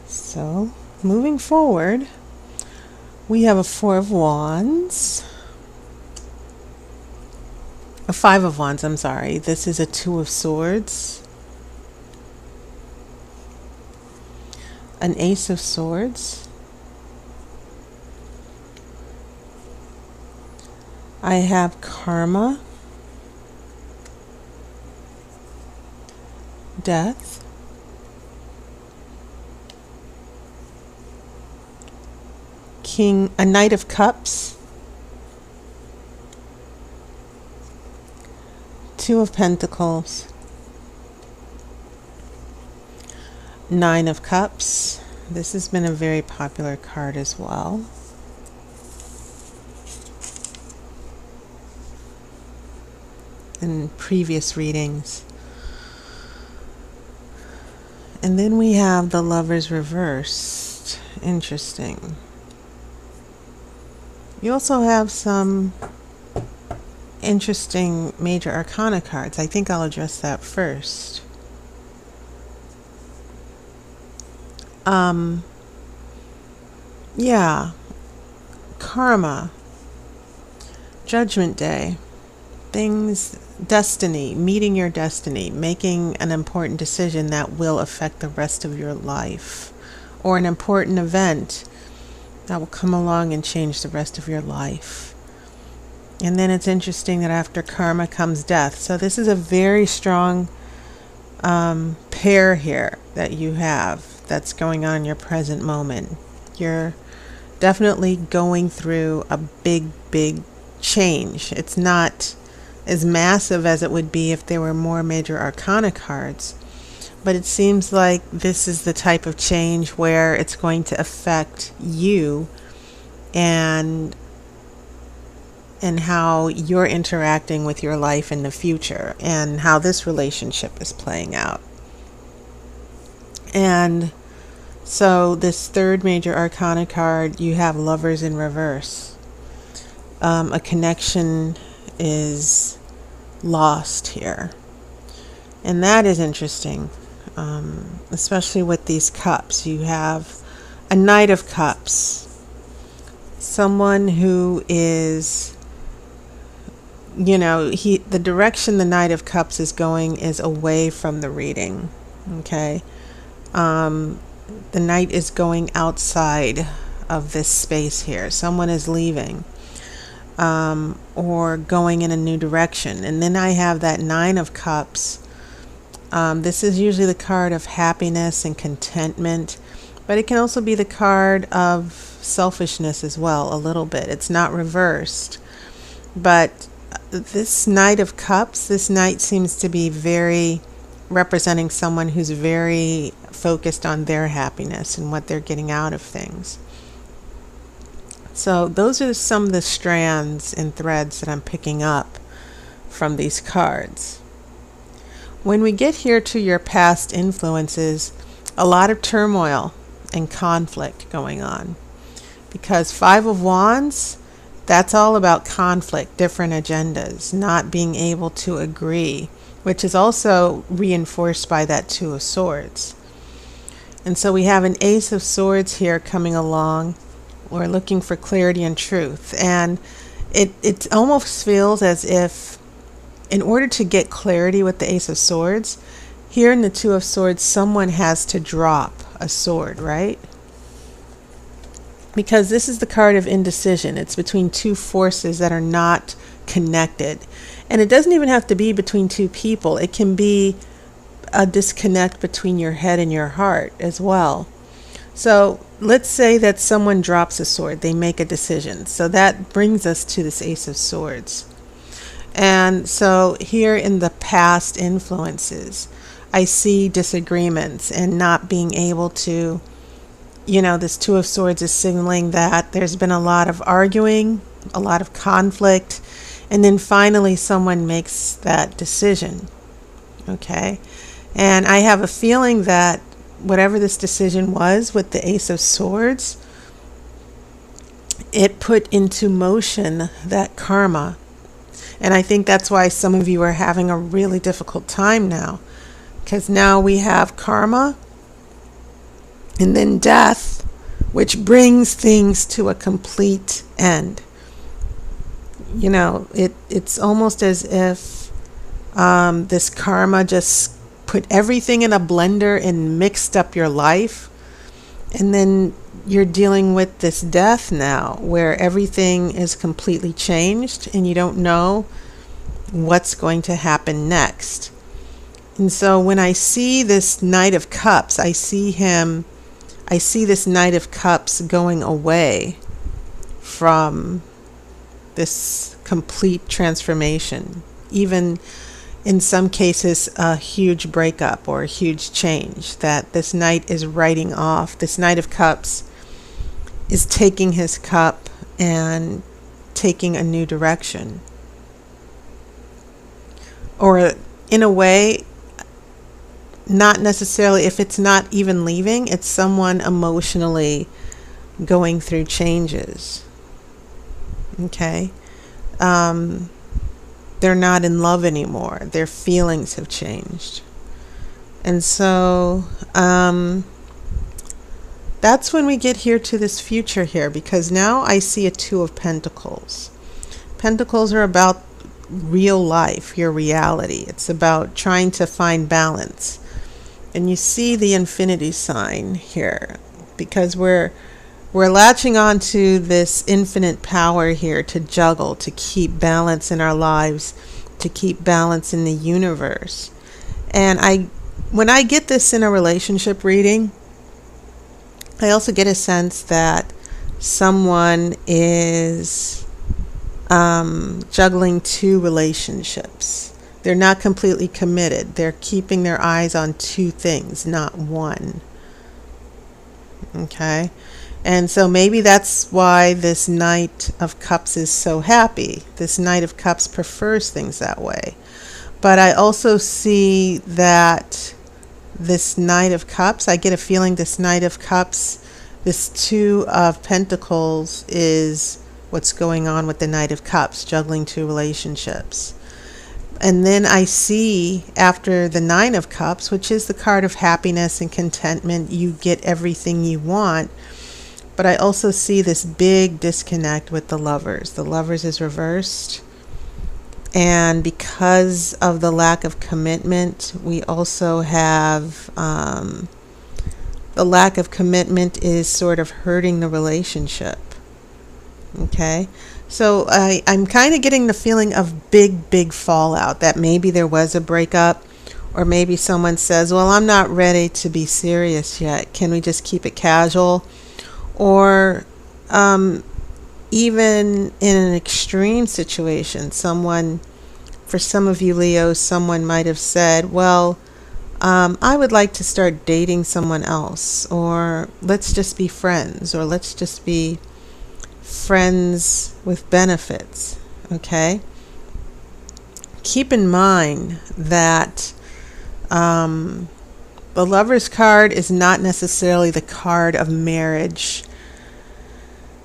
So, moving forward, we have a Four of Wands. A Five of Wands, I'm sorry. This is a Two of Swords. An Ace of Swords. I have Karma. Death. A Knight of Cups. Two of Pentacles. Nine of Cups. This has been a very popular card as well. In previous readings. And then we have the Lovers reversed. Interesting. You also have some interesting major arcana cards. I think I'll address that first. Yeah. Karma. Judgment Day. Things, destiny, meeting your destiny, making an important decision that will affect the rest of your life, or an important event that will come along and change the rest of your life. And then it's interesting that after karma comes death. So this is a very strong pair here that you have that's going on in your present moment. You're definitely going through a big change. It's not as massive as it would be if there were more major arcana cards. But it seems like this is the type of change where it's going to affect you and how you're interacting with your life in the future and how this relationship is playing out. And so this third major arcana card, you have Lovers in reverse. A connection is lost here. And that is interesting. Especially with these cups. You have a Knight of Cups. Someone who is, the direction the Knight of Cups is going is away from the reading. Okay. The Knight is going outside of this space here. Someone is leaving. Or going in a new direction. And then I have that Nine of Cups. This is usually the card of happiness and contentment, but it can also be the card of selfishness as well, a little bit. It's not reversed. But this Knight of Cups, this Knight seems to be very representing someone who's very focused on their happiness and what they're getting out of things. So those are some of the strands and threads that I'm picking up from these cards. When we get here to your past influences, a lot of turmoil and conflict going on. Because Five of Wands, that's all about conflict, different agendas, not being able to agree, which is also reinforced by that Two of Swords. And so we have an Ace of Swords here coming along. We're looking for clarity and truth. And it almost feels as if in order to get clarity with the Ace of Swords, here in the Two of Swords, someone has to drop a sword, right? Because this is the card of indecision. It's between two forces that are not connected. And it doesn't even have to be between two people. It can be a disconnect between your head and your heart as well. So let's say that someone drops a sword. They make a decision. So that brings us to this Ace of Swords. And so here in the past influences, I see disagreements and not being able to, this Two of Swords is signaling that there's been a lot of arguing, a lot of conflict, and then finally someone makes that decision. Okay. And I have a feeling that whatever this decision was with the Ace of Swords, it put into motion that karma. And I think that's why some of you are having a really difficult time now. Because now we have karma And then death, which brings things to a complete end. You know, it's almost as if this karma just put everything in a blender and mixed up your life. And then you're dealing with this death now where everything is completely changed and you don't know what's going to happen next. And so when I see this Knight of Cups, I see this Knight of Cups going away from this complete transformation, even in some cases a huge breakup or a huge change that this Knight is writing off. This Knight of Cups is taking his cup and taking a new direction. Or in a way, not necessarily, if it's not even leaving, it's someone emotionally going through changes. Okay? They're not in love anymore. Their feelings have changed. And so that's when we get here to this future here, because now I see a Two of Pentacles. Pentacles are about real life, your reality. It's about trying to find balance. And you see the infinity sign here, because we're latching on to this infinite power here to juggle, to keep balance in our lives, to keep balance in the universe. And when I get this in a relationship reading, I also get a sense that someone is juggling two relationships. They're not completely committed. They're keeping their eyes on two things, not one. Okay? And so maybe that's why this Knight of Cups is so happy. This Knight of Cups prefers things that way. But I also see that this Knight of Cups, I get a feeling this Knight of Cups, this Two of Pentacles is what's going on with the Knight of Cups, juggling two relationships. And then I see after the Nine of Cups, which is the card of happiness and contentment, you get everything you want. But I also see this big disconnect with the Lovers. The Lovers is reversed. And because of the lack of commitment, we also have the lack of commitment is sort of hurting the relationship. Okay? So I'm kind of getting the feeling of big fallout, that maybe there was a breakup, or maybe someone says, well, I'm not ready to be serious yet. Can we just keep it casual? Or even in an extreme situation, for some of you Leos, someone might have said, well, I would like to start dating someone else, or let's just be friends, or let's just be friends with benefits. Okay? Keep in mind that the Lover's card is not necessarily the card of marriage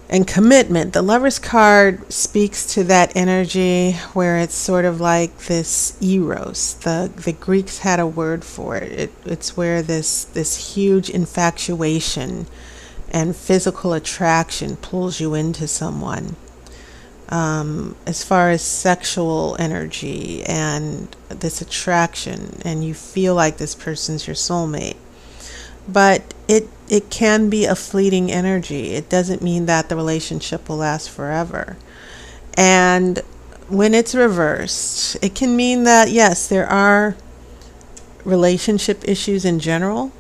and commitment. The Lover's card speaks to that energy where it's sort of like this eros. The Greeks had a word for it. It's where this huge infatuation and physical attraction pulls you into someone. As far as sexual energy and this attraction, and you feel like this person's your soulmate. But it can be a fleeting energy. It doesn't mean that the relationship will last forever. And when it's reversed, it can mean that, yes, there are relationship issues in general,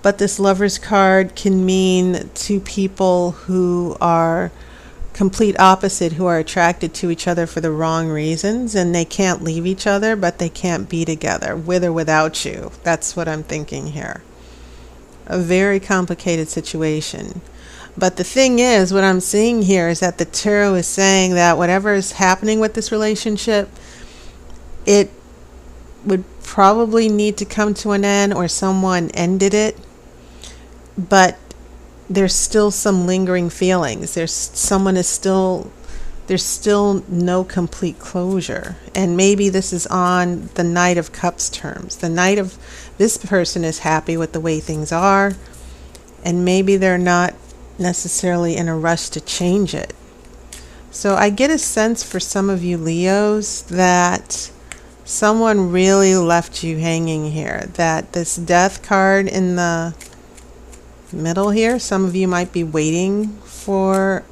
but this Lover's card can mean two people who are complete opposite, who are attracted to each other for the wrong reasons, and they can't leave each other, but they can't be together, with or without you. That's what I'm thinking here. A very complicated situation. But the thing is, what I'm seeing here is that the tarot is saying that whatever is happening with this relationship, it would probably need to come to an end, or someone ended it, but there's still some lingering feelings. There's still no complete closure. And maybe this is on the Knight of Cups terms. This person is happy with the way things are. and maybe they're not necessarily in a rush to change it. So I get a sense for some of you Leos that someone really left you hanging here, that this death card in the middle here, some of you might be waiting for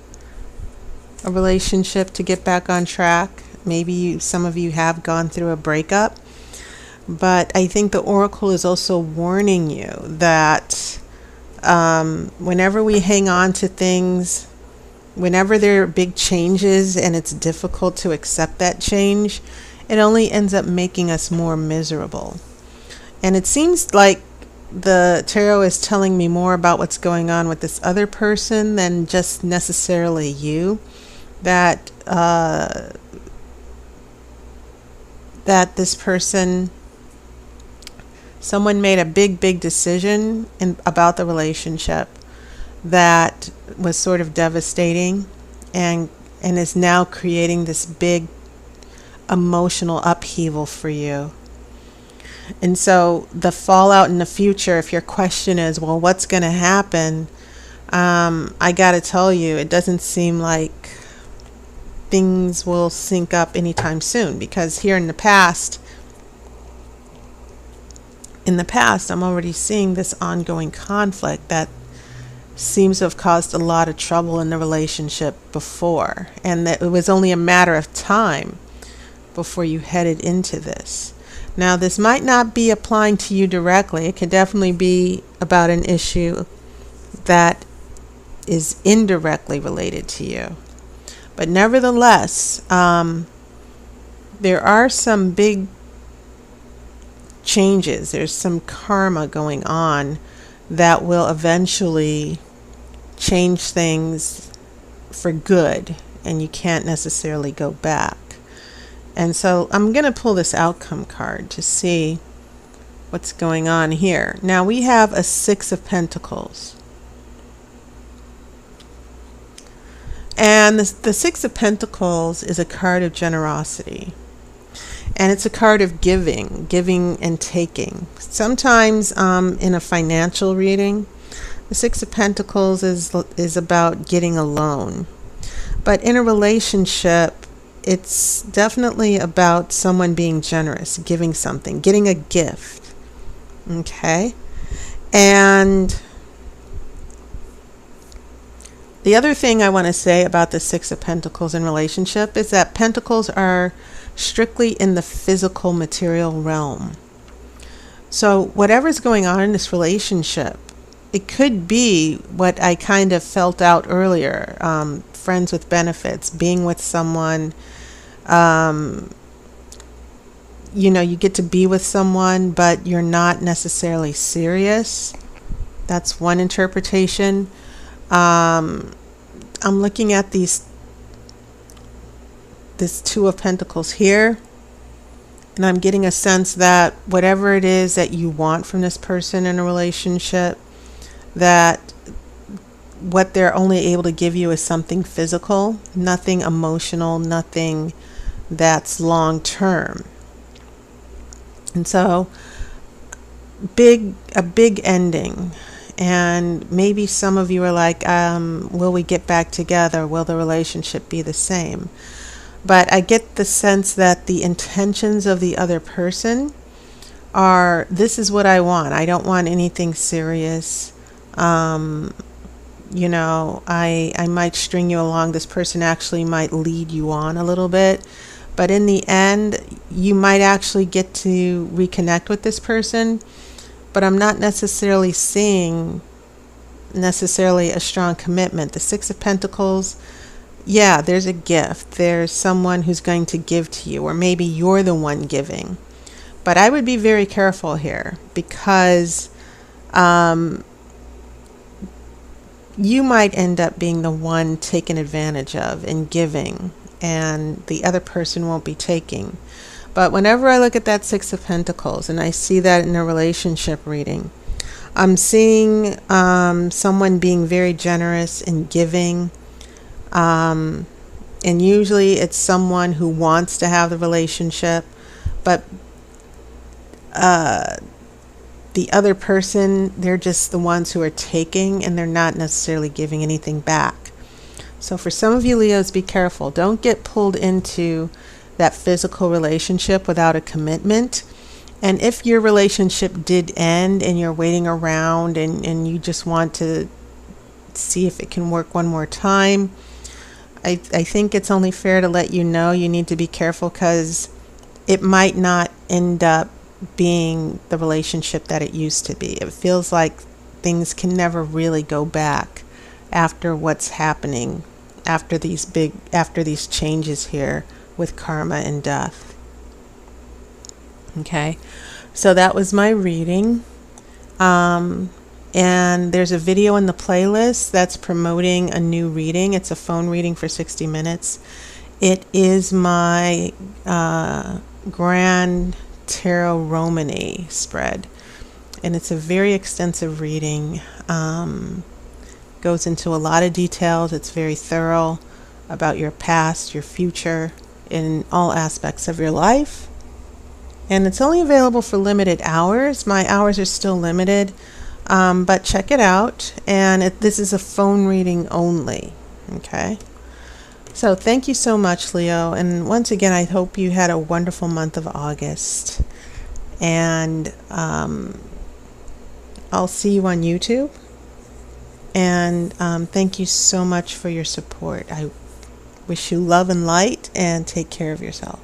a relationship to get back on track. Maybe some of you have gone through a breakup, but I think the oracle is also warning you that whenever we hang on to things, whenever there are big changes and it's difficult to accept that change, it only ends up making us more miserable. And it seems like the tarot is telling me more about what's going on with this other person than just necessarily you. That that this person, someone made a big decision about the relationship that was sort of devastating, and is now creating this big emotional upheaval for you. And so the fallout in the future, if your question is, well, what's going to happen? I got to tell you, it doesn't seem like things will sync up anytime soon, because here in the past, I'm already seeing this ongoing conflict that seems to have caused a lot of trouble in the relationship before, and that it was only a matter of time before you headed into this. Now, this might not be applying to you directly. It could definitely be about an issue that is indirectly related to you. But nevertheless, there are some big changes. There's some karma going on that will eventually change things for good, and you can't necessarily go back. And so I'm going to pull this outcome card to see what's going on here. Now we have a Six of Pentacles. And the Six of Pentacles is a card of generosity. And it's a card of giving and taking. Sometimes in a financial reading, the Six of Pentacles is about getting a loan. But in a relationship, it's definitely about someone being generous, giving something, getting a gift. Okay? And the other thing I want to say about the Six of Pentacles in relationship is that pentacles are strictly in the physical material realm. So whatever's going on in this relationship, it could be what I kind of felt out earlier, friends with benefits, being with someone, you get to be with someone, but you're not necessarily serious. That's one interpretation. I'm looking at this Two of Pentacles here, and I'm getting a sense that whatever it is that you want from this person in a relationship, that what they're only able to give you is something physical, nothing emotional, nothing that's long term. And so a big ending. And maybe some of you are like, will we get back together? Will the relationship be the same? But I get the sense that the intentions of the other person are, this is what I want. I don't want anything serious. I might string you along. This person actually might lead you on a little bit. But in the end, you might actually get to reconnect with this person. But I'm not necessarily seeing a strong commitment. The Six of Pentacles, yeah, there's a gift. There's someone who's going to give to you, or maybe you're the one giving. But I would be very careful here, because you might end up being the one taken advantage of and giving, and the other person won't be taking. But whenever I look at that Six of Pentacles and I see that in a relationship reading, I'm seeing someone being very generous and giving. And usually it's someone who wants to have the relationship, but the other person, they're just the ones who are taking, and they're not necessarily giving anything back. So for some of you Leos, be careful. Don't get pulled into that physical relationship without a commitment. And if your relationship did end and you're waiting around and you just want to see if it can work one more time, I think it's only fair to let you know you need to be careful, because it might not end up being the relationship that it used to be. It feels like things can never really go back after what's happening, after these changes here with karma and death. Okay, so that was my reading. And there's a video in the playlist that's promoting a new reading. It's a phone reading for 60 minutes. It is my Grand Tarot Romany spread, and it's a very extensive reading. Goes into a lot of details. It's very thorough about your past, your future, in all aspects of your life. And it's only available for limited hours. My hours are still limited, but check it out. And this is a phone reading only. Okay. So thank you so much, Leo. And once again, I hope you had a wonderful month of August. And I'll see you on YouTube. And thank you so much for your support. I wish you love and light, and take care of yourself.